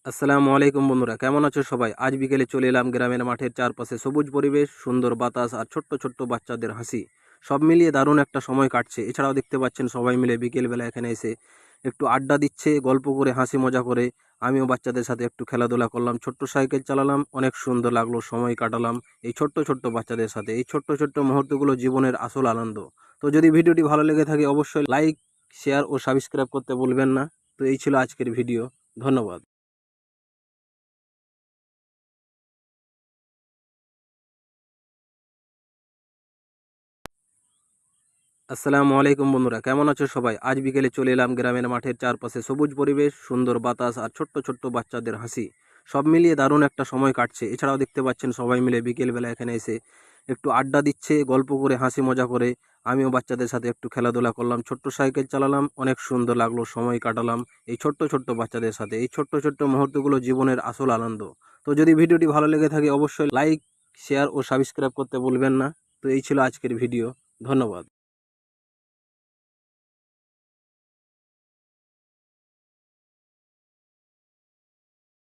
আসসালামু আলাইকুম বন্ধুরা, কেমন আছো সবাই? আজ বিকেলে চলে এলাম গ্রামের মাঠের চারপাশে সবুজ পরিবেশ, সুন্দর বাতাস আর ছোট্ট ছোট্ট বাচ্চাদের হাসি। সব মিলিয়ে দারুণ একটা সময় কাটছে। এছাড়াও দেখতে পাচ্ছেন সবাই মিলে বিকেলবেলা এখানে এসে একটু আড্ডা দিচ্ছে, গল্প করে হাসি মজা করে। আমিও বাচ্চাদের সাথে একটু খেলাধুলা করলাম, ছোট্ট সাইকেল চালালাম, অনেক সুন্দর লাগলো, সময় কাটালাম এই ছোট্ট ছোট্ট বাচ্চাদের সাথে। এই ছোট্ট ছোট্ট মুহূর্তগুলো জীবনের আসল আনন্দ। তো যদি ভিডিওটি ভালো লেগে থাকে অবশ্যই লাইক, শেয়ার ও সাবস্ক্রাইব করতে ভুলবেন না। তো এই ছিল আজকের ভিডিও। ধন্যবাদ আসসালামু আলাইকুম বন্ধুরা, কেমন আছো সবাই? আজ বিকেলে চলে এলাম গ্রামের মাঠের চারপাশে সবুজ পরিবেশ, সুন্দর বাতাস আর ছোট্ট ছোট্ট বাচ্চাদের হাসি। সব মিলিয়ে দারুণ একটা সময় কাটছে। এছাড়াও দেখতে পাচ্ছেন সবাই মিলে বিকেলবেলা এখানে এসে একটু আড্ডা দিচ্ছে, গল্প করে হাসি মজা করে। আমিও বাচ্চাদের সাথে একটু খেলাধুলা করলাম, ছোট্ট সাইকেল চালালাম, অনেক সুন্দর লাগলো, সময় কাটালাম এই ছোট্ট ছোট্ট বাচ্চাদের সাথে। এই ছোট্ট ছোট্ট মুহূর্তগুলো জীবনের আসল আনন্দ। তো যদি ভিডিওটি ভালো লেগে থাকে অবশ্যই লাইক, শেয়ার ও সাবস্ক্রাইব করতে ভুলবেন না। তো এই ছিল আজকের ভিডিও। ধন্যবাদ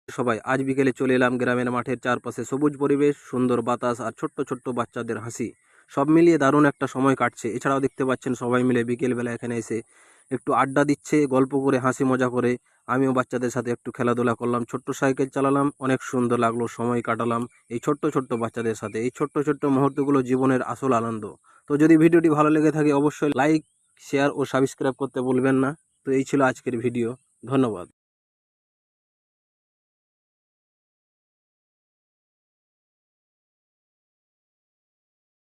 সবাই। আজ বিকেলে চলে এলাম গ্রামের মাঠের চারপাশে সবুজ পরিবেশ, সুন্দর বাতাস আর ছোট্ট ছোট্ট বাচ্চাদের হাসি। সব মিলিয়ে দারুণ একটা সময় কাটছে। এছাড়াও দেখতে পাচ্ছেন সবাই মিলে বিকেলবেলা এখানে এসে একটু আড্ডা দিচ্ছে, গল্প করে হাসি মজা করে। আমিও বাচ্চাদের সাথে একটু খেলাধুলা করলাম, ছোট্ট সাইকেল চালালাম, অনেক সুন্দর লাগলো, সময় কাটালাম এই ছোট্ট ছোট্ট বাচ্চাদের সাথে। এই ছোট্ট ছোট্ট মুহূর্তগুলো জীবনের আসল আনন্দ। তো যদি ভিডিওটি ভালো লেগে থাকে অবশ্যই লাইক, শেয়ার ও সাবস্ক্রাইব করতে ভুলবেন না। তো এই ছিল আজকের ভিডিও। ধন্যবাদ।